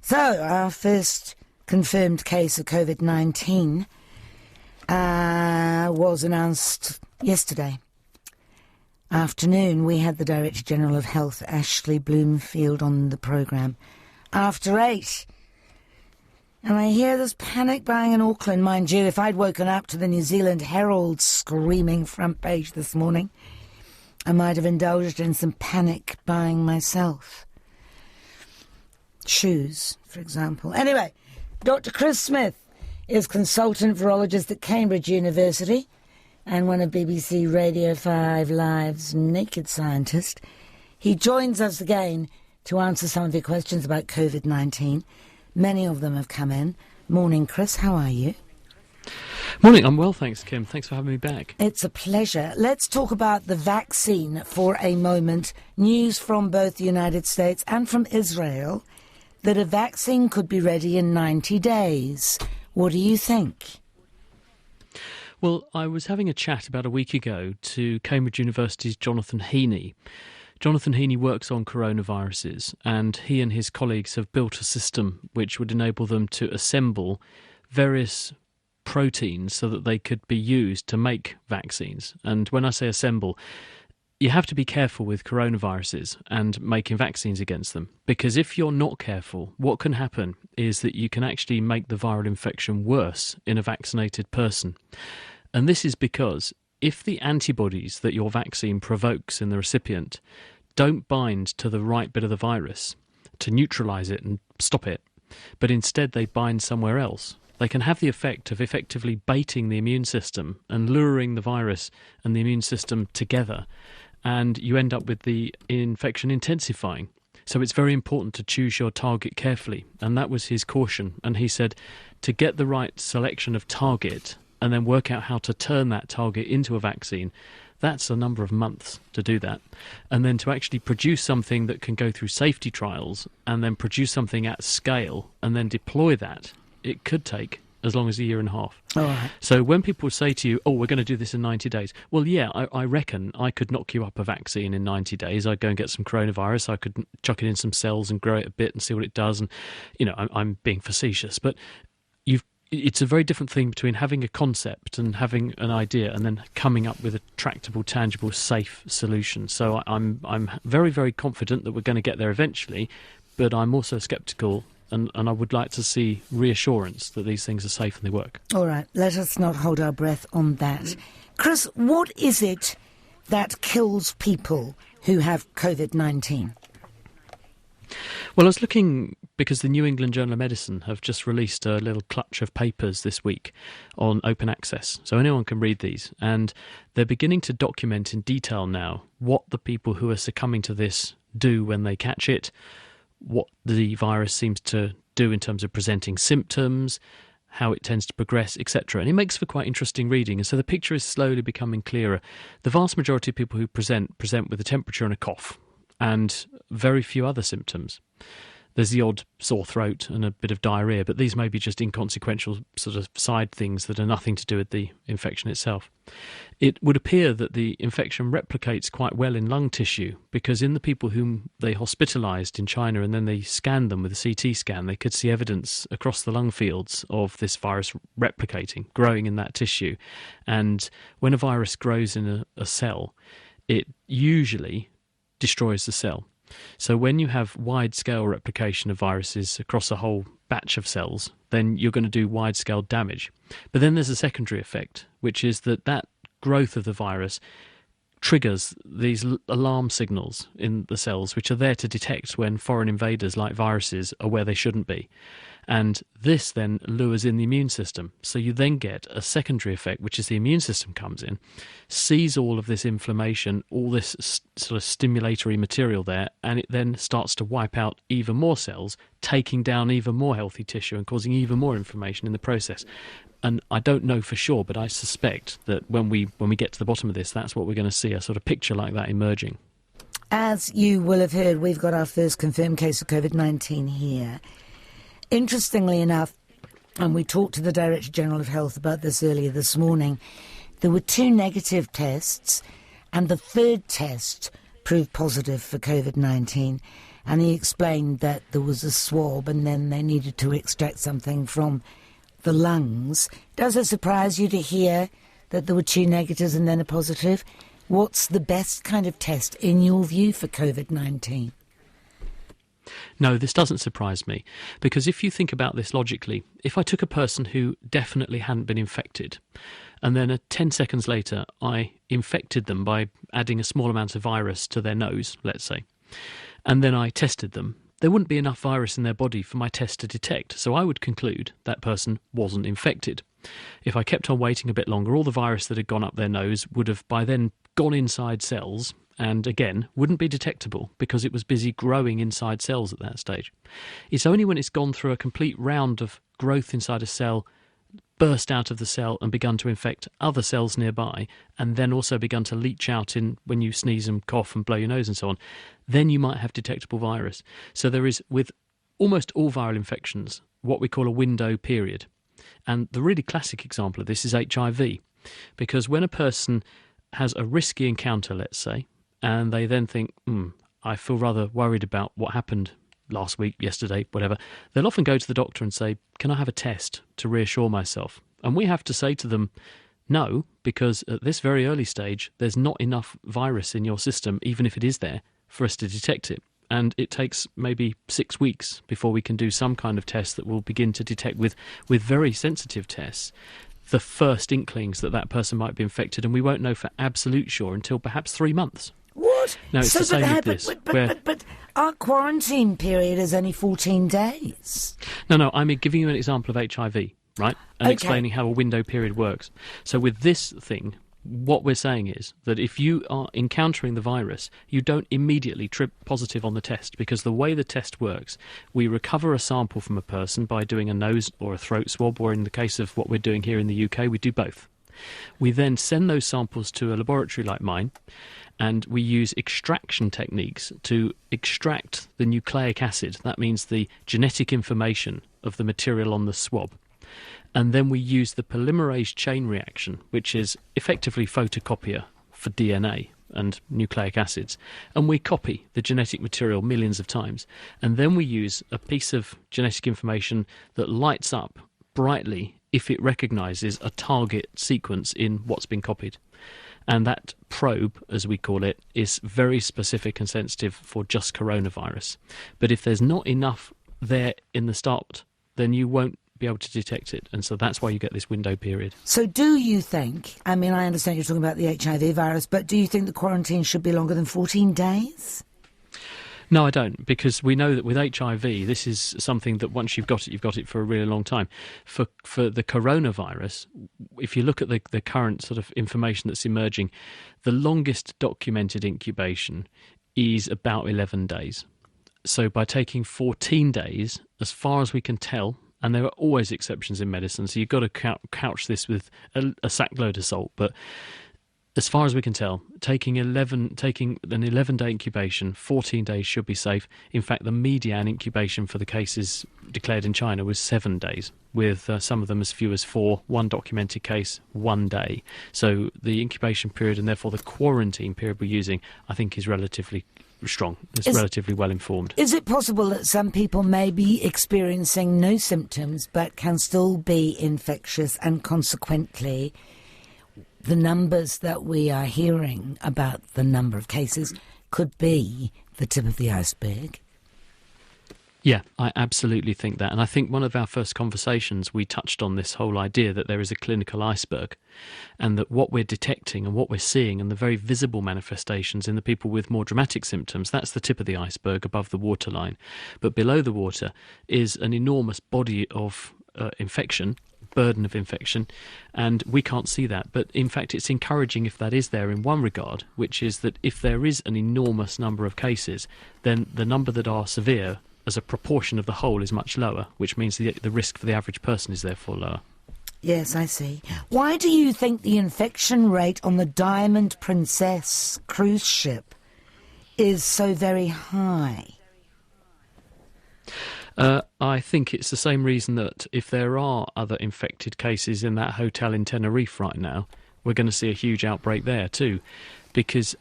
So, our first confirmed case of COVID-19 was announced yesterday afternoon. We had the Director General of Health, Ashley Bloomfield, on the programme after 8. And I hear there's panic buying in Auckland. Mind you, if I'd woken up to the New Zealand Herald screaming front page this morning, I might have indulged in some panic buying myself. Shoes, for example. Anyway, Dr. Chris Smith is consultant virologist at Cambridge University and one of BBC Radio 5 Live's Naked Scientist. He joins us again to answer some of your questions about COVID-19. Many of them have come in. Morning, Chris. How are you? Morning. I'm well, thanks, Kim. Thanks for having me back. It's a pleasure. Let's talk about the vaccine for a moment. News from both the United States and from Israel that a vaccine could be ready in 90 days. What do you think? Well, I was having a chat about a week ago to Cambridge University's Jonathan Heaney. Jonathan Heaney works on coronaviruses, and he and his colleagues have built a system which would enable them to assemble various proteins so that they could be used to make vaccines. And when I say assemble, you have to be careful with coronaviruses and making vaccines against them, because if you're not careful, what can happen is that you can actually make the viral infection worse in a vaccinated person. And this is because if the antibodies that your vaccine provokes in the recipient don't bind to the right bit of the virus to neutralise it and stop it, but instead they bind somewhere else, they can have the effect of effectively baiting the immune system and luring the virus and the immune system together, and you end up with the infection intensifying. So it's very important to choose your target carefully, and that was his caution. And he said to get the right selection of target and then work out how to turn that target into a vaccine, that's a number of months to do that. And then to actually produce something that can go through safety trials and then produce something at scale and then deploy that, it could take as long as a year and a half. All right. So when people say to you, oh, we're going to do this in 90 days, well, yeah, I reckon I could knock you up a vaccine in 90 days. I'd go and get some coronavirus. I could chuck it in some cells and grow it a bit and see what it does. And, you know, I'm being facetious, but it's a very different thing between having a concept and having an idea and then coming up with a tractable, tangible, safe solution. So I'm very, very confident that we're going to get there eventually, but I'm also sceptical. And I would like to see reassurance that these things are safe and they work. All right, let us not hold our breath on that. Chris, what is it that kills people who have COVID-19? Well, I was looking because the New England Journal of Medicine have just released a little clutch of papers this week on open access. So anyone can read these. And they're beginning to document in detail now what the people who are succumbing to this do when they catch it, what the virus seems to do in terms of presenting symptoms, how it tends to progress, etc. And it makes for quite interesting reading. And so the picture is slowly becoming clearer. The vast majority of people who present with a temperature and a cough and very few other symptoms. There's the odd sore throat and a bit of diarrhoea, but these may be just inconsequential sort of side things that are nothing to do with the infection itself. It would appear that the infection replicates quite well in lung tissue, because in the people whom they hospitalised in China and then they scanned them with a CT scan, they could see evidence across the lung fields of this virus replicating, growing in that tissue. And when a virus grows in a cell, it usually destroys the cell. So when you have wide-scale replication of viruses across a whole batch of cells, then you're going to do wide-scale damage. But then there's a secondary effect, which is that growth of the virus triggers these alarm signals in the cells, which are there to detect when foreign invaders like viruses are where they shouldn't be. And this then lures in the immune system. So you then get a secondary effect, which is the immune system comes in, sees all of this inflammation, all this sort of stimulatory material there, and it then starts to wipe out even more cells, taking down even more healthy tissue and causing even more inflammation in the process. And I don't know for sure, but I suspect that when we get to the bottom of this, that's what we're going to see, a sort of picture like that emerging. As you will have heard, we've got our first confirmed case of COVID-19 here. Interestingly enough, and we talked to the Director General of Health about this earlier this morning, there were 2 negative tests, and the third test proved positive for COVID-19. and he explained that there was a swab and then they needed to extract something from the lungs. Does it surprise you to hear that there were 2 negatives and then a positive? What's the best kind of test, in your view, for COVID-19? No, this doesn't surprise me, because if you think about this logically, if I took a person who definitely hadn't been infected, and then 10 seconds later I infected them by adding a small amount of virus to their nose, let's say, and then I tested them, there wouldn't be enough virus in their body for my test to detect, so I would conclude that person wasn't infected. If I kept on waiting a bit longer, all the virus that had gone up their nose would have by then gone inside cells, and again wouldn't be detectable because it was busy growing inside cells at that stage. It's only when it's gone through a complete round of growth inside a cell, burst out of the cell and begun to infect other cells nearby, and then also begun to leach out in when you sneeze and cough and blow your nose and so on, then you might have detectable virus. So there is, with almost all viral infections, what we call a window period. And the really classic example of this is HIV, because when a person has a risky encounter, let's say, and they then think, I feel rather worried about what happened last week, yesterday, whatever, they'll often go to the doctor and say, can I have a test to reassure myself? And we have to say to them, no, because at this very early stage, there's not enough virus in your system, even if it is there, for us to detect it. And it takes maybe 6 weeks before we can do some kind of test that will begin to detect with very sensitive tests the first inklings that that person might be infected, and we won't know for absolute sure until perhaps 3 months. What? No, it's the same with this. But our quarantine period is only 14 days. No, I'm giving you an example of HIV, right? And explaining how a window period works. So with this thing, what we're saying is that if you are encountering the virus, you don't immediately trip positive on the test, because the way the test works, we recover a sample from a person by doing a nose or a throat swab, or in the case of what we're doing here in the UK, we do both. We then send those samples to a laboratory like mine, and we use extraction techniques to extract the nucleic acid. That means the genetic information of the material on the swab. And then we use the polymerase chain reaction, which is effectively photocopier for DNA and nucleic acids. And we copy the genetic material millions of times. And then we use a piece of genetic information that lights up brightly if it recognises a target sequence in what's been copied. And that probe, as we call it, is very specific and sensitive for just coronavirus. But if there's not enough there in the start, then you won't be able to detect it, and so that's why you get this window period. So do you think, I mean, I understand you're talking about the HIV virus, but do you think the quarantine should be longer than 14 days? No, I don't, because we know that with HIV, this is something that once you've got it for a really long time. For the coronavirus, if you look at the current sort of information that's emerging, the longest documented incubation is about 11 days. So by taking 14 days, as far as we can tell, and there are always exceptions in medicine, so you've got to couch this with a sackload of salt. But as far as we can tell, taking an 11-day incubation, 14 days should be safe. In fact, the median incubation for the cases declared in China was 7 days, with some of them as few as 4, one documented case, 1 day. So the incubation period, and therefore the quarantine period we're using, I think is relatively strong. It's relatively well informed. Is it possible that some people may be experiencing no symptoms but can still be infectious, and consequently the numbers that we are hearing about the number of cases could be the tip of the iceberg? Yeah, I absolutely think that. And I think one of our first conversations, we touched on this whole idea that there is a clinical iceberg, and that what we're detecting and what we're seeing and the very visible manifestations in the people with more dramatic symptoms, that's the tip of the iceberg above the waterline. But below the water is an enormous body of infection, burden of infection, and we can't see that. But in fact, it's encouraging if that is there in one regard, which is that if there is an enormous number of cases, then the number that are severe as a proportion of the whole is much lower, which means the risk for the average person is therefore lower. Yes, I see. Why do you think the infection rate on the Diamond Princess cruise ship is so very high? I think it's the same reason that if there are other infected cases in that hotel in Tenerife right now, we're going to see a huge outbreak there too. Because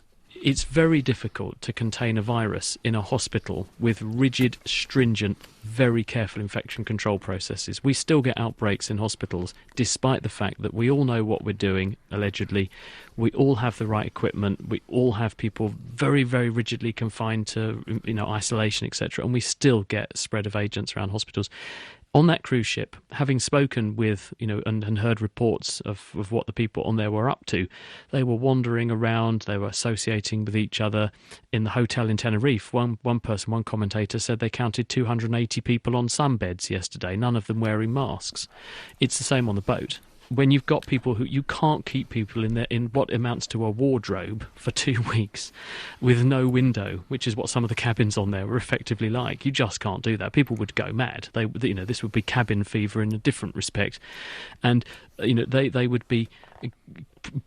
It's very difficult to contain a virus in a hospital with rigid, stringent, very careful infection control processes. We still get outbreaks in hospitals, despite the fact that we all know what we're doing, allegedly. We all have the right equipment. We all have people very, very rigidly confined to, isolation, etc. And we still get spread of agents around hospitals. On that cruise ship, having spoken with, and heard reports of what the people on there were up to, they were wandering around, they were associating with each other. In the hotel in Tenerife, one commentator said they counted 280 people on sunbeds yesterday, none of them wearing masks. It's the same on the boat. When you've got people who you can't keep people in what amounts to a wardrobe for 2 weeks with no window, which is what some of the cabins on there were effectively like. You just can't do that. People would go mad. This would be cabin fever in a different respect, and they would be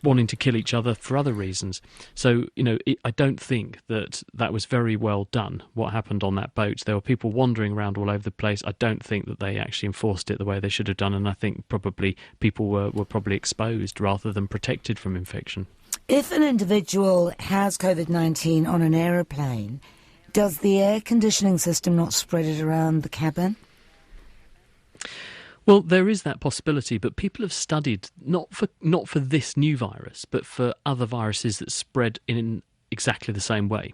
wanting to kill each other for other reasons. So, I don't think that was very well done, what happened on that boat. There were people wandering around all over the place. I don't think that they actually enforced it the way they should have done, and I think probably people were probably exposed rather than protected from infection. If an individual has COVID-19 on an aeroplane, does the air conditioning system not spread it around the cabin? Well, there is that possibility, but people have studied, not for this new virus, but for other viruses that spread in exactly the same way,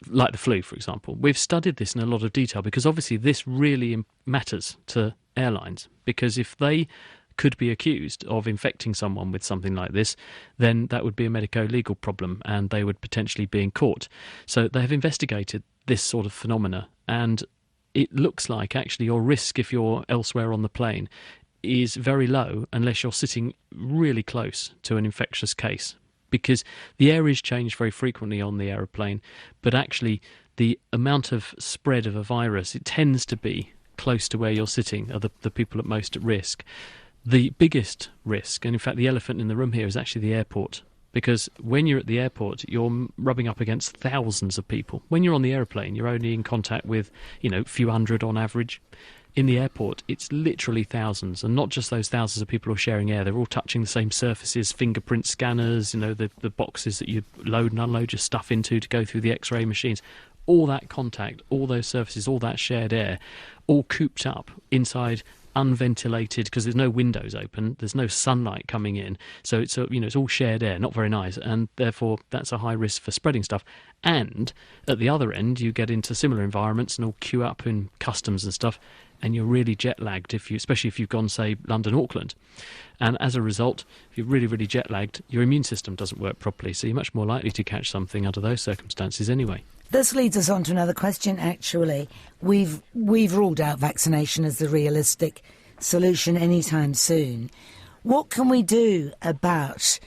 like the flu, for example. We've studied this in a lot of detail because obviously this really matters to airlines, because if they could be accused of infecting someone with something like this, then that would be a medico-legal problem and they would potentially be in court. So they have investigated this sort of phenomena, and it looks like actually your risk if you're elsewhere on the plane is very low unless you're sitting really close to an infectious case, because the air is changed very frequently on the aeroplane, but actually the amount of spread of a virus, it tends to be close to where you're sitting are the people at most at risk. The biggest risk, and in fact the elephant in the room here, is actually the airport. Because when you're at the airport, you're rubbing up against thousands of people. When you're on the aeroplane, you're only in contact with, a few hundred on average. In the airport, it's literally thousands, and not just those thousands of people who are sharing air. They're all touching the same surfaces, fingerprint scanners, the boxes that you load and unload your stuff into to go through the X-ray machines. All that contact, all those surfaces, all that shared air, all cooped up inside unventilated, because there's no windows open, there's no sunlight coming in, so it's all shared air, not very nice, and therefore that's a high risk for spreading stuff. And at the other end, you get into similar environments and all queue up in customs and stuff, and you're really jet lagged, especially if you've gone, say, London, Auckland, and as a result, if you're really, really jet lagged, your immune system doesn't work properly, so you're much more likely to catch something under those circumstances anyway. This leads us on to another question, actually. We've ruled out vaccination as the realistic solution anytime soon. What can we do about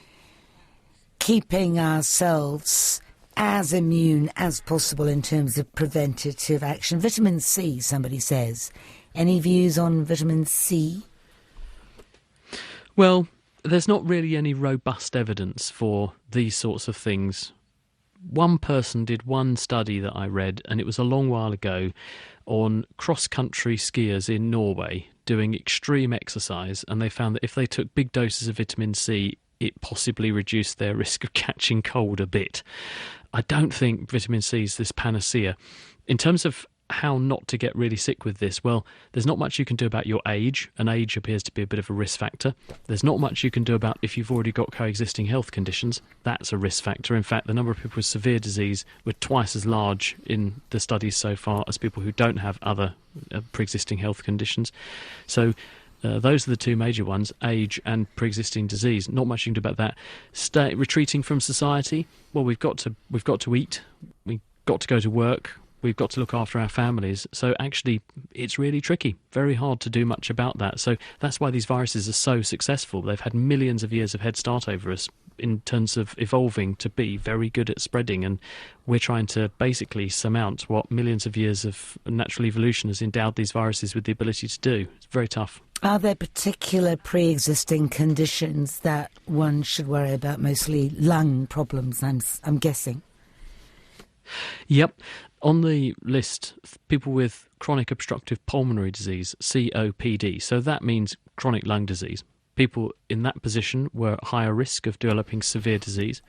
keeping ourselves as immune as possible in terms of preventative action? Vitamin C, somebody says. Any views on vitamin C? Well, there's not really any robust evidence for these sorts of things. One person did one study that I read, and it was a long while ago, on cross-country skiers in Norway doing extreme exercise, and they found that if they took big doses of vitamin C, it possibly reduced their risk of catching cold a bit. I don't think vitamin C is this panacea. In terms of how not to get really sick with this, well, there's not much you can do about your age, and age appears to be a bit of a risk factor. There's not much you can do about if you've already got coexisting health conditions. That's a risk factor. In fact, the number of people with severe disease were twice as large in the studies so far as people who don't have other pre-existing health conditions. So those are the two major ones, age and pre-existing disease. Not much you can do about that. Retreating from society, well, we've got to eat, we've got to go to work, we've got to look after our families. So actually, it's really tricky. Very hard to do much about that. So that's why these viruses are so successful. They've had millions of years of head start over us in terms of evolving to be very good at spreading. And we're trying to basically surmount what millions of years of natural evolution has endowed these viruses with the ability to do. It's very tough. Are there particular pre-existing conditions that one should worry about? Mostly lung problems, I'm guessing. Yep. On the list, people with chronic obstructive pulmonary disease, COPD. So that means chronic lung disease. People in that position were at higher risk of developing severe disease.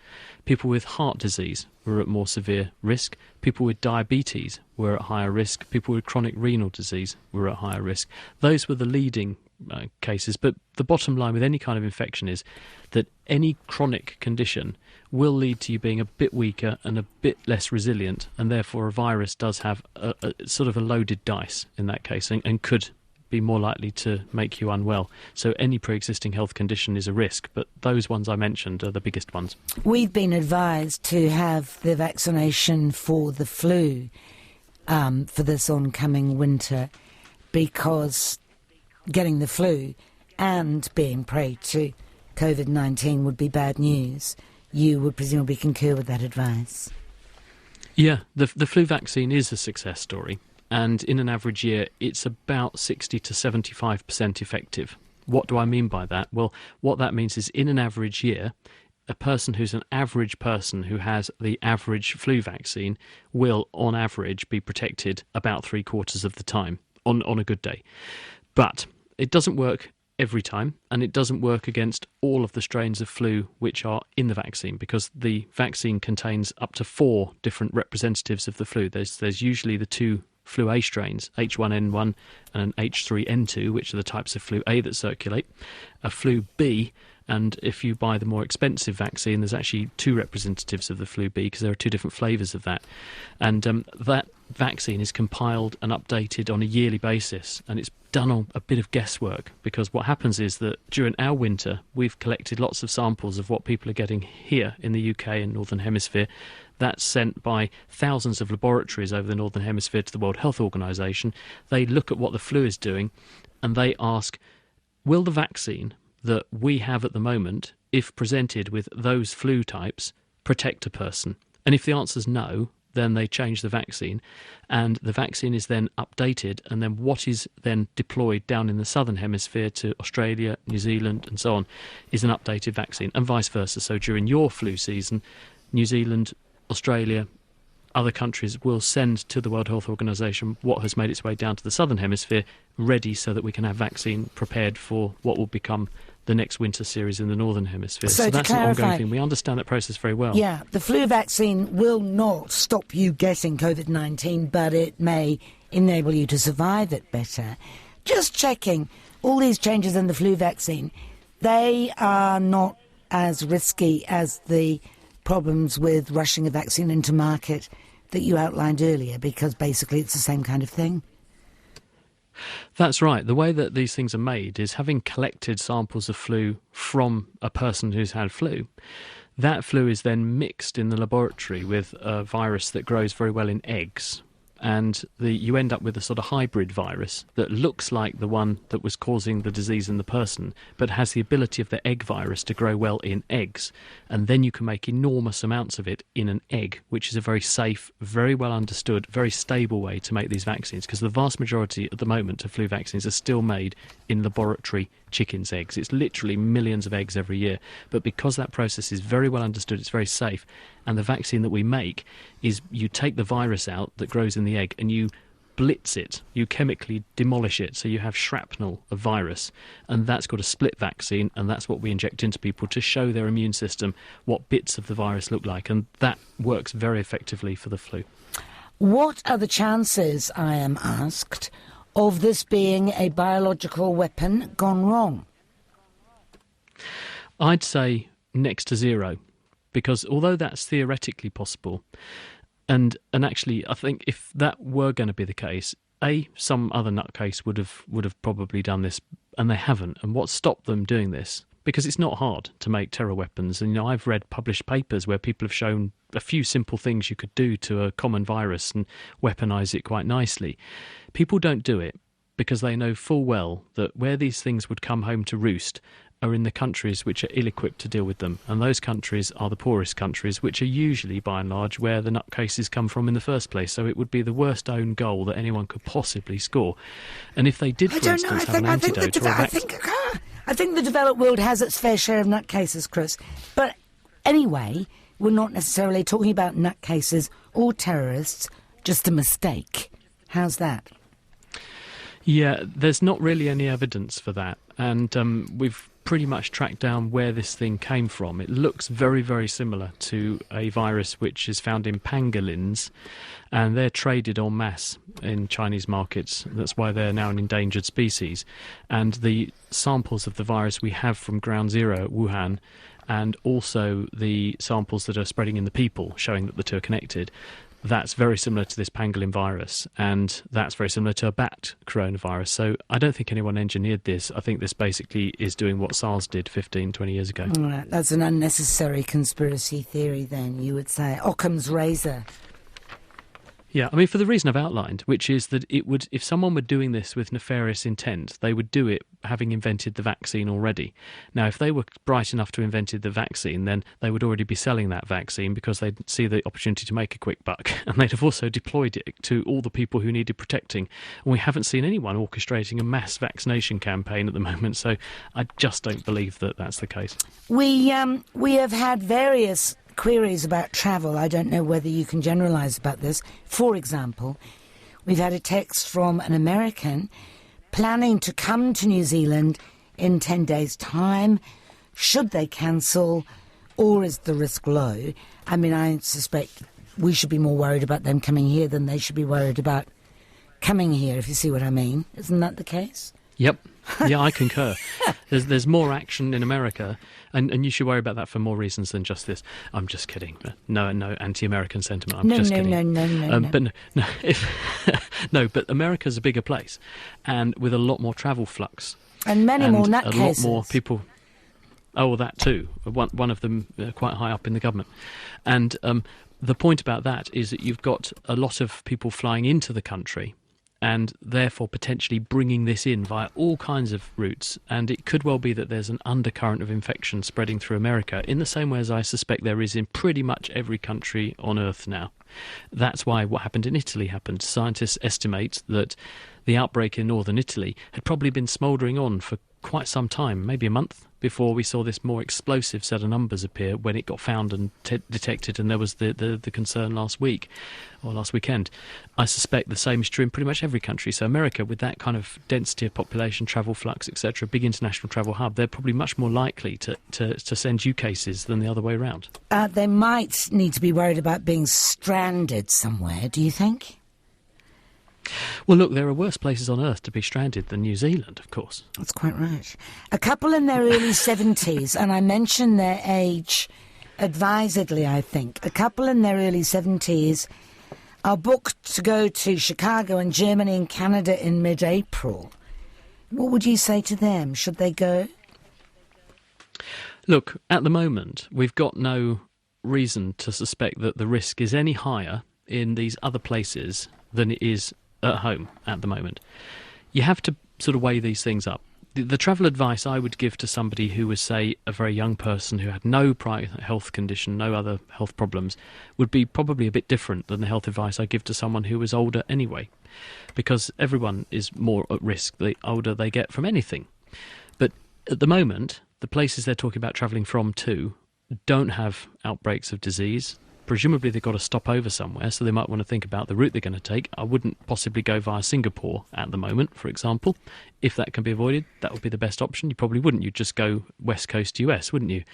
People with heart disease were at more severe risk. People with diabetes were at higher risk. People with chronic renal disease were at higher risk. Those were the leading cases. But the bottom line with any kind of infection is that any chronic condition will lead to you being a bit weaker and a bit less resilient, and therefore a virus does have a sort of a loaded dice in that case and could be more likely to make you unwell. So any pre-existing health condition is a risk, but those ones I mentioned are the biggest ones. We've been advised to have the vaccination for the flu for this oncoming winter, because getting the flu and being prey to Covid-19 would be bad news. You would presumably concur with that advice? Yeah, the flu vaccine is a success story. And in an average year, it's about 60 to 75% effective. What do I mean by that? Well, what that means is in an average year, a person who's an average person who has the average flu vaccine will, on average, be protected about 3/4 of the time on a good day. But it doesn't work every time, and it doesn't work against all of the strains of flu which are in the vaccine, because the vaccine contains up to 4 different representatives of the flu. There's usually the 2 flu A strains, H1N1 and an H3N2, which are the types of flu A that circulate, a flu B, and if you buy the more expensive vaccine, there's actually 2 representatives of the flu B, because there are 2 different flavours of that. And that vaccine is compiled and updated on a yearly basis, and it's done on a bit of guesswork, because what happens is that during our winter, we've collected lots of samples of what people are getting here in the UK and Northern Hemisphere. That's sent by thousands of laboratories over the Northern Hemisphere to the World Health Organization. They look at what the flu is doing, and they ask, will the vaccine that we have at the moment, if presented with those flu types, protect a person? And if the answer's no, then they change the vaccine, and the vaccine is then updated, and then what is then deployed down in the Southern Hemisphere to Australia, New Zealand and so on is an updated vaccine, and vice versa. So during your flu season, New Zealand, Australia, other countries will send to the World Health Organization what has made its way down to the Southern Hemisphere, ready so that we can have vaccine prepared for what will become the next winter series in the Northern Hemisphere. So that's an ongoing thing. We understand that process very well. Yeah, the flu vaccine will not stop you getting Covid-19, but it may enable you to survive it better. Just checking, all these changes in the flu vaccine, they are not as risky as the problems with rushing a vaccine into market that you outlined earlier, because basically it's the same kind of thing. That's right. The way that these things are made is, having collected samples of flu from a person who's had flu, that flu is then mixed in the laboratory with a virus that grows very well in eggs. And you end up with a sort of hybrid virus that looks like the one that was causing the disease in the person, but has the ability of the egg virus to grow well in eggs. And then you can make enormous amounts of it in an egg, which is a very safe, very well understood, very stable way to make these vaccines, because the vast majority at the moment of flu vaccines are still made in laboratory chickens' eggs. It's literally millions of eggs every year. But because that process is very well understood, it's very safe, and the vaccine that we make is, you take the virus out that grows in the egg and you blitz it, you chemically demolish it, so you have shrapnel of virus, and that's called a split vaccine, and that's what we inject into people to show their immune system what bits of the virus look like, and that works very effectively for the flu. What are the chances, I am asked, of this being a biological weapon gone wrong? I'd say next to zero, because although that's theoretically possible, and actually I think if that were going to be the case, some other nutcase would have probably done this, and they haven't. And what stopped them doing this? Because it's not hard to make terror weapons, and I've read published papers where people have shown a few simple things you could do to a common virus and weaponize it quite nicely. People don't do it because they know full well that where these things would come home to roost are in the countries which are ill-equipped to deal with them, and those countries are the poorest countries, which are usually, by and large, where the nutcases come from in the first place. So it would be the worst own goal that anyone could possibly score. And if they did, for instance, have an antidote or a vaccine... I think the developed world has its fair share of nutcases, Chris. But anyway, we're not necessarily talking about nutcases or terrorists, just a mistake. How's that? Yeah, there's not really any evidence for that. And we've pretty much tracked down where this thing came from. It looks very, very similar to a virus which is found in pangolins, and they're traded en masse in Chinese markets. That's why they're now an endangered species. And the samples of the virus we have from Ground Zero at Wuhan, and also the samples that are spreading in the people, showing that the two are connected, that's very similar to this pangolin virus, and that's very similar to a bat coronavirus. So I don't think anyone engineered this. I think this basically is doing what SARS did 15, 20 years ago. All right, that's an unnecessary conspiracy theory then, you would say. Occam's razor. Yeah, I mean, for the reason I've outlined, which is that it would, if someone were doing this with nefarious intent, they would do it having invented the vaccine already. Now, if they were bright enough to invented the vaccine, then they would already be selling that vaccine because they'd see the opportunity to make a quick buck, and they'd have also deployed it to all the people who needed protecting. And we haven't seen anyone orchestrating a mass vaccination campaign at the moment, so I just don't believe that that's the case. We have had various queries about travel. I don't know whether you can generalise about this. For example, we've had a text from an American planning to come to New Zealand in 10 days' time. Should they cancel, or is the risk low? I mean, I suspect we should be more worried about them coming here than they should be worried about coming here, if you see what I mean. Isn't that the case? Yep. Yeah, I concur. There's more action in America, and you should worry about that for more reasons than just this. I'm just kidding. No anti-American sentiment. I'm just kidding. No. But no, but America's a bigger place, and with a lot more travel flux. And many more nutcases. A lot more people. Oh, well, that too. One of them quite high up in the government. And the point about that is that you've got a lot of people flying into the country, and therefore potentially bringing this in via all kinds of routes. And it could well be that there's an undercurrent of infection spreading through America in the same way as I suspect there is in pretty much every country on Earth now. That's why what happened in Italy happened. Scientists estimate that the outbreak in northern Italy had probably been smouldering on for quite some time, maybe a month, before we saw this more explosive set of numbers appear when it got found and detected, and there was the concern last week or last weekend. I suspect the same is true in pretty much every country. So America, with that kind of density of population, travel flux, etc., big international travel hub, they're probably much more likely to send you cases than the other way around. They might need to be worried about being stranded somewhere, do you think? Well, look, there are worse places on Earth to be stranded than New Zealand, of course. That's quite right. A couple in their early 70s, and I mention their age advisedly, I think. A couple in their early 70s are booked to go to Chicago and Germany and Canada in mid-April. What would you say to them? Should they go? Look, at the moment, we've got no reason to suspect that the risk is any higher in these other places than it is at home at the moment. You have to sort of weigh these things up. The travel advice I would give to somebody who was, say, a very young person who had no prior health condition, no other health problems, would be probably a bit different than the health advice I give to someone who was older anyway, because everyone is more at risk the older they get from anything. But at the moment, the places they're talking about travelling from to don't have outbreaks of disease. Presumably they've got to stop over somewhere, so they might want to think about the route they're going to take. I wouldn't possibly go via Singapore at the moment, for example. If that can be avoided, that would be the best option. You probably wouldn't. You'd just go West Coast US, wouldn't you?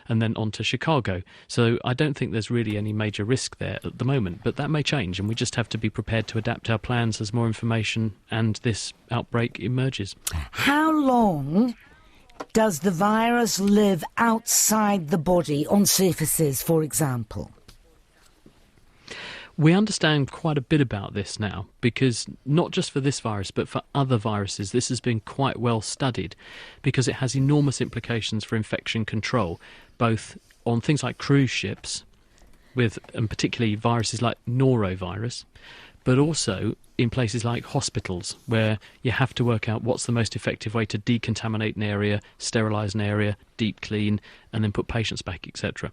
And then on to Chicago. So I don't think there's really any major risk there at the moment, but that may change, and we just have to be prepared to adapt our plans as more information and this outbreak emerges. How long does the virus live outside the body, on surfaces, for example? We understand quite a bit about this now, because not just for this virus but for other viruses this has been quite well studied, because it has enormous implications for infection control, both on things like cruise ships, and particularly viruses like norovirus, but also in places like hospitals, where you have to work out what's the most effective way to decontaminate an area, sterilise an area, deep clean, and then put patients back, etc.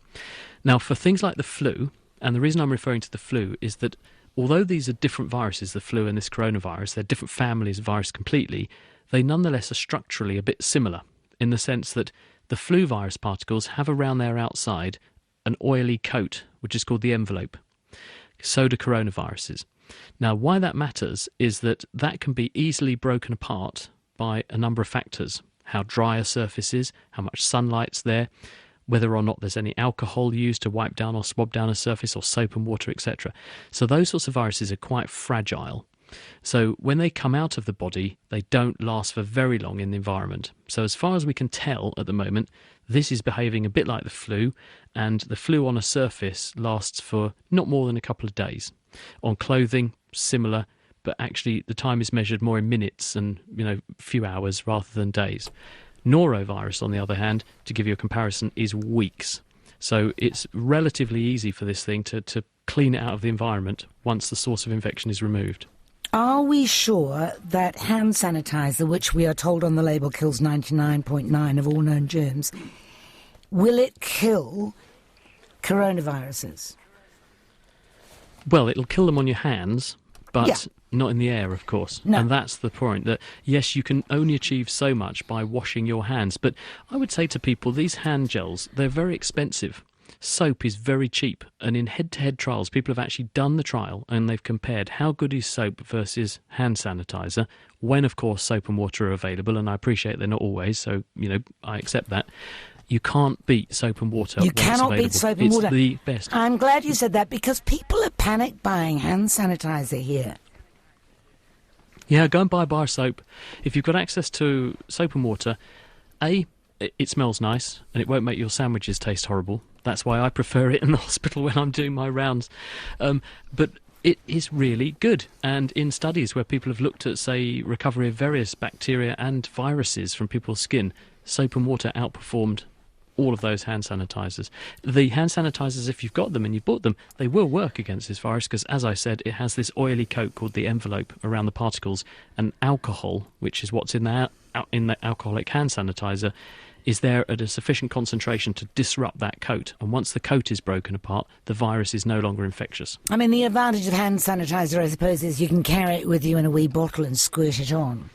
Now, for things like the flu, and the reason I'm referring to the flu is that although these are different viruses, the flu and this coronavirus, they're different families of virus completely, they nonetheless are structurally a bit similar, in the sense that the flu virus particles have around their outside an oily coat, which is called the envelope. So do coronaviruses. Now, why that matters is that can be easily broken apart by a number of factors. how dry a surface is, how much sunlight's there, whether or not there's any alcohol used to wipe down or swab down a surface, or soap and water, etc. So those sorts of viruses are quite fragile. So when they come out of the body, they don't last for very long in the environment. So as far as we can tell at the moment, this is behaving a bit like the flu, and the flu on a surface lasts for not more than a couple of days. On clothing, similar, but actually the time is measured more in minutes and, few hours rather than days. Norovirus, on the other hand, to give you a comparison, is weeks. So it's relatively easy for this thing to clean it out of the environment once the source of infection is removed. Are we sure that hand sanitizer, which we are told on the label kills 99.9 of all known germs, will it kill coronaviruses? Well, it'll kill them on your hands, but not in the air, of course. No. And that's the point, that yes, you can only achieve so much by washing your hands. But I would say to people, these hand gels, they're very expensive. Soap is very cheap, and in head-to-head trials, people have actually done the trial and they've compared how good is soap versus hand sanitizer, when, of course, soap and water are available, and I appreciate they're not always, so, I accept that. You can't beat soap and water. You cannot beat soap and water. It's the best. I'm glad you said that, because people are panic buying hand sanitizer here. Yeah, go and buy a bar of soap. If you've got access to soap and water, it smells nice, and it won't make your sandwiches taste horrible. That's why I prefer it in the hospital when I'm doing my rounds. But it is really good. And in studies where people have looked at, say, recovery of various bacteria and viruses from people's skin, soap and water outperformed all of those hand sanitizers. The hand sanitizers, if you've got them and you've bought them, they will work against this virus because, as I said, it has this oily coat called the envelope around the particles, and alcohol, which is what's in the alcoholic hand sanitizer, is there at a sufficient concentration to disrupt that coat. And once the coat is broken apart, the virus is no longer infectious. I mean, the advantage of hand sanitizer, I suppose, is you can carry it with you in a wee bottle and squirt it on.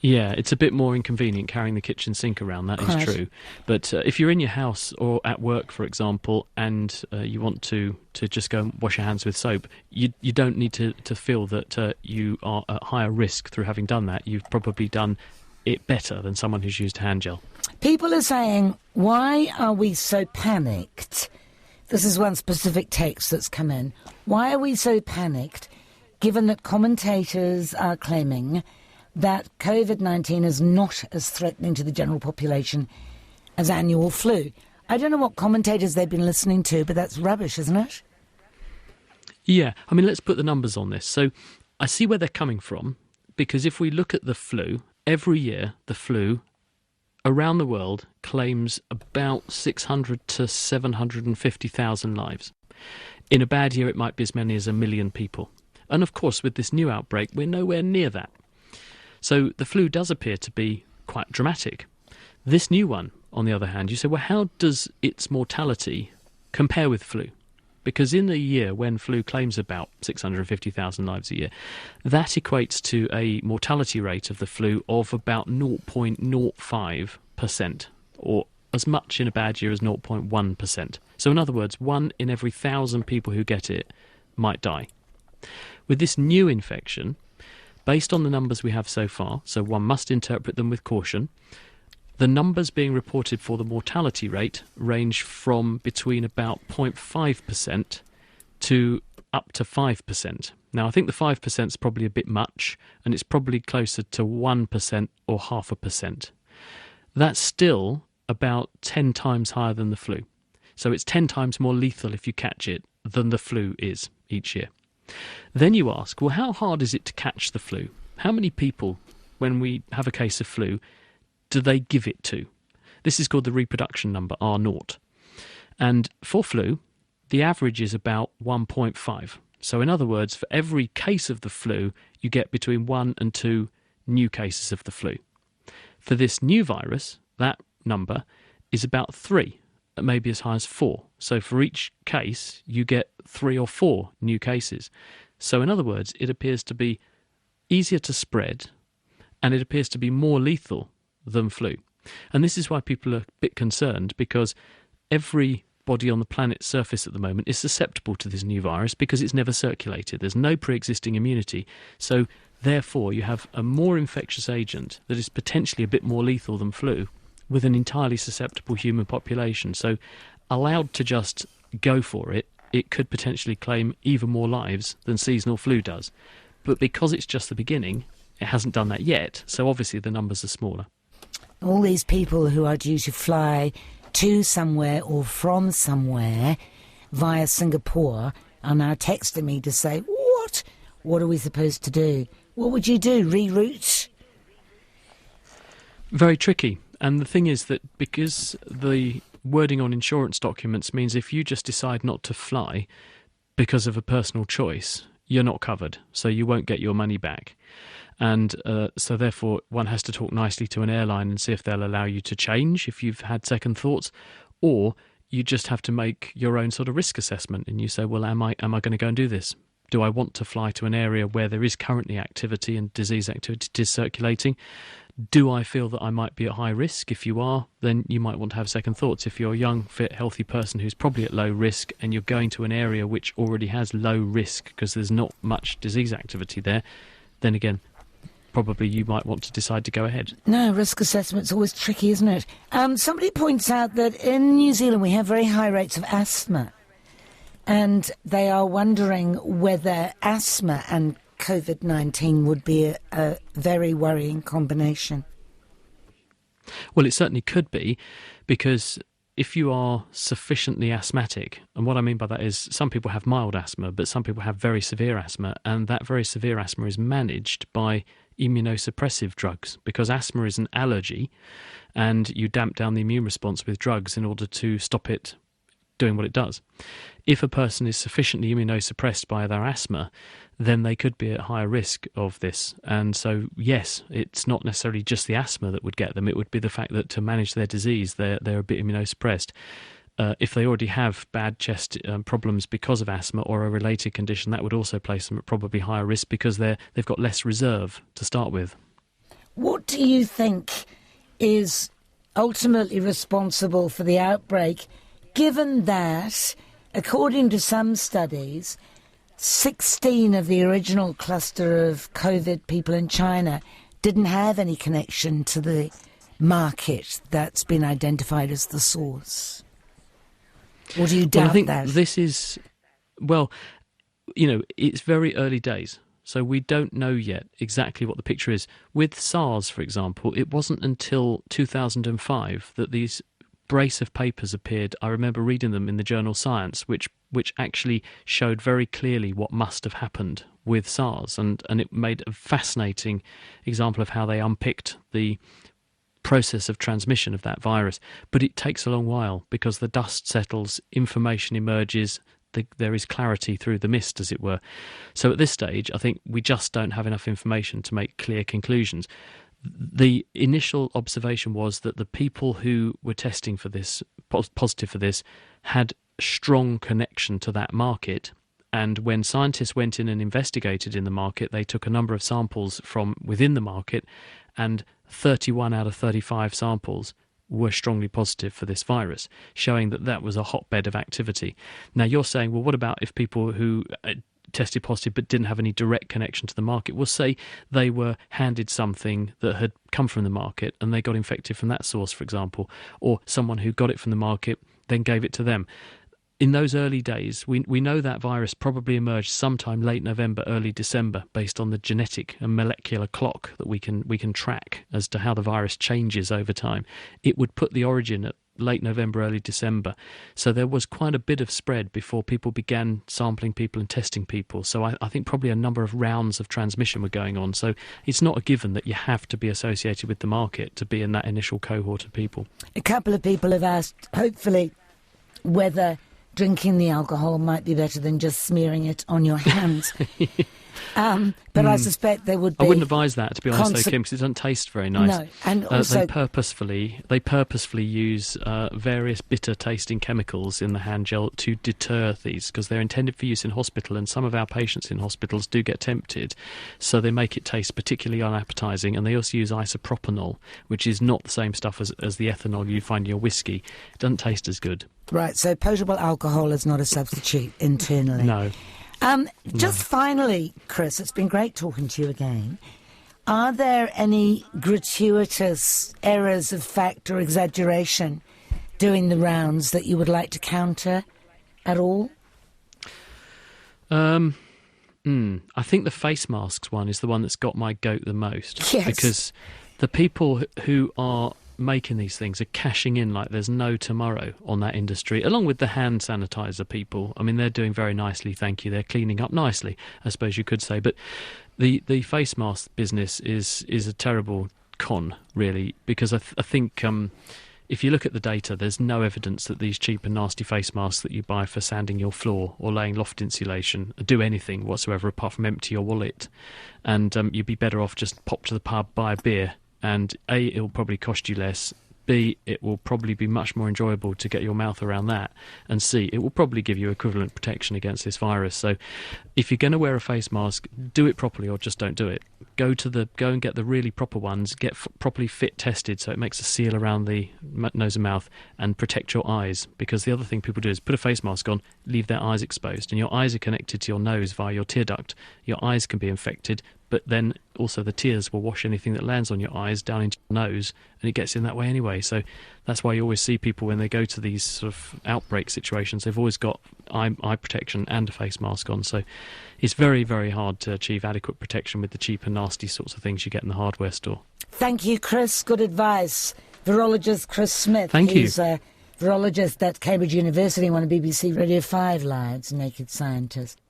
Yeah, it's a bit more inconvenient carrying the kitchen sink around, that is true. But if you're in your house or at work, for example, and you want to just go and wash your hands with soap, you don't need to feel that you are at higher risk through having done that. You've probably done it better than someone who's used hand gel. People are saying, why are we so panicked? This is one specific text that's come in. Why are we so panicked, given that commentators are claiming that COVID-19 is not as threatening to the general population as annual flu? I don't know what commentators they've been listening to, but that's rubbish, isn't it? Yeah, I mean, let's put the numbers on this. So I see where they're coming from, because if we look at the flu, every year the flu around the world claims about 600 to 750,000 lives. In a bad year, it might be as many as 1 million people. And of course, with this new outbreak, we're nowhere near that. So the flu does appear to be quite dramatic. This new one, on the other hand, you say, well, how does its mortality compare with flu? Because in the year when flu claims about 650,000 lives a year, that equates to a mortality rate of the flu of about 0.05%, or as much in a bad year as 0.1%. So in other words, 1 in every 1,000 people who get it might die. With this new infection, based on the numbers we have so far, so one must interpret them with caution, the numbers being reported for the mortality rate range from between about 0.5% to up to 5%. Now, I think the 5% is probably a bit much, and it's probably closer to 1% or 0.5%. That's still about 10 times higher than the flu. So it's 10 times more lethal if you catch it than the flu is each year. Then you ask, well, how hard is it to catch the flu? How many people, when we have a case of flu, do they give it to? This is called the reproduction number, R0. And for flu, the average is about 1.5. So in other words, for every case of the flu, you get between 1 and 2 new cases of the flu. For this new virus, that number is about 3, maybe as high as 4. So for each case, you get 3 or 4 new cases. So in other words, it appears to be easier to spread, and it appears to be more lethal than flu. And this is why people are a bit concerned, because everybody on the planet's surface at the moment is susceptible to this new virus because it's never circulated. There's no pre-existing immunity. So Therefore, you have a more infectious agent that is potentially a bit more lethal than flu with an entirely susceptible human population. So allowed to just go for it, it could potentially claim even more lives than seasonal flu does. But because it's just the beginning, it hasn't done that yet, so obviously the numbers are smaller. All these people who are due to fly to somewhere or from somewhere via Singapore are now texting me to say, what? What are we supposed to do? What would you do? Reroute? Very tricky. And the thing is that because the wording on insurance documents means if you just decide not to fly because of a personal choice, you're not covered, so you won't get your money back. And so therefore one has to talk nicely to an airline and see if they'll allow you to change if you've had second thoughts, or you just have to make your own sort of risk assessment and you say, well, am I going to go and do this? Do I want to fly to an area where there is currently activity and disease activity is circulating? Do I feel that I might be at high risk? If you are, then you might want to have second thoughts. If you're a young, fit, healthy person who's probably at low risk and you're going to an area which already has low risk because there's not much disease activity there, then again, probably you might want to decide to go ahead. No, risk assessment's always tricky, isn't it? Somebody points out that in New Zealand we have very high rates of asthma, and they are wondering whether asthma and COVID-19 would be a very worrying combination. Well, it certainly could be, because if you are sufficiently asthmatic, and what I mean by that is some people have mild asthma, but some people have very severe asthma, and that very severe asthma is managed by immunosuppressive drugs, because asthma is an allergy, and you damp down the immune response with drugs in order to stop it doing what it does. If a person is sufficiently immunosuppressed by their asthma, then they could be at higher risk of this. And so, yes, it's not necessarily just the asthma that would get them. It would be the fact that to manage their disease, they're a bit immunosuppressed. If they already have bad chest problems because of asthma or a related condition, that would also place them at probably higher risk because they've got less reserve to start with. What do you think is ultimately responsible for the outbreak, given that, according to some studies, 16 of the original cluster of COVID people in China didn't have any connection to the market that's been identified as the source? Or do you doubt I think that? This is, well, it's very early days, so we don't know yet exactly what the picture is. With SARS, for example, it wasn't until 2005 that these brace of papers appeared. I remember reading them in the journal Science, which actually showed very clearly what must have happened with SARS, and it made a fascinating example of how they unpicked the process of transmission of that virus. But it takes a long while because the dust settles, information emerges, there is clarity through the mist, as it were. So at this stage, I think we just don't have enough information to make clear conclusions. The initial observation was that the people who were testing for this, positive for this, had strong connection to that market. And when scientists went in and investigated in the market, they took a number of samples from within the market, and 31 out of 35 samples were strongly positive for this virus, showing that that was a hotbed of activity. Now, you're saying, well, what about if people who tested positive but didn't have any direct connection to the market? We'll say they were handed something that had come from the market and they got infected from that source, for example, or someone who got it from the market then gave it to them. In those early days, we know that virus probably emerged sometime late November, early December, based on the genetic and molecular clock that we can track as to how the virus changes over time. It would put the origin at late November, early December. So there was quite a bit of spread before people began sampling people and testing people. So I think probably a number of rounds of transmission were going on. So it's not a given that you have to be associated with the market to be in that initial cohort of people. A couple of people have asked, hopefully, whether drinking the alcohol might be better than just smearing it on your hands. But I suspect there would be... I wouldn't advise that, to be honest, though, Kim, because it doesn't taste very nice. No, and also... They purposefully use various bitter-tasting chemicals in the hand gel to deter these, because they're intended for use in hospital, and some of our patients in hospitals do get tempted, so they make it taste particularly unappetising, and they also use isopropanol, which is not the same stuff as the ethanol you find in your whiskey. It doesn't taste as good. Right, so potable alcohol is not a substitute internally. No. Just finally, Chris, it's been great talking to you again. Are there any gratuitous errors of fact or exaggeration doing the rounds that you would like to counter at all? I think the face masks one is the one that's got my goat the most. Yes. Because the people who are making these things are cashing in like there's no tomorrow on that industry, along with the hand sanitizer people. I mean, they're doing very nicely, thank you. They're cleaning up nicely, I suppose you could say. But the face mask business is a terrible con, really, because I think if you look at the data, there's no evidence that these cheap and nasty face masks that you buy for sanding your floor or laying loft insulation do anything whatsoever apart from empty your wallet. And you'd be better off just pop to the pub, buy a beer, and A, it'll probably cost you less, B, it will probably be much more enjoyable to get your mouth around that, and C, it will probably give you equivalent protection against this virus. So if you're going to wear a face mask, do it properly or just don't do it. Go and get the really proper ones, get properly fit tested so it makes a seal around the nose and mouth, and protect your eyes, because the other thing people do is put a face mask on, leave their eyes exposed, and your eyes are connected to your nose via your tear duct. Your eyes can be infected, but then also the tears will wash anything that lands on your eyes down into your nose, and it gets in that way anyway. So that's why you always see people when they go to these sort of outbreak situations, they've always got eye protection and a face mask on. So it's very, very hard to achieve adequate protection with the cheap and nasty sorts of things you get in the hardware store. Thank you, Chris. Good advice. Virologist Chris Smith. Thank you. He's a virologist at Cambridge University, one of BBC Radio 5 Live's Naked Scientist.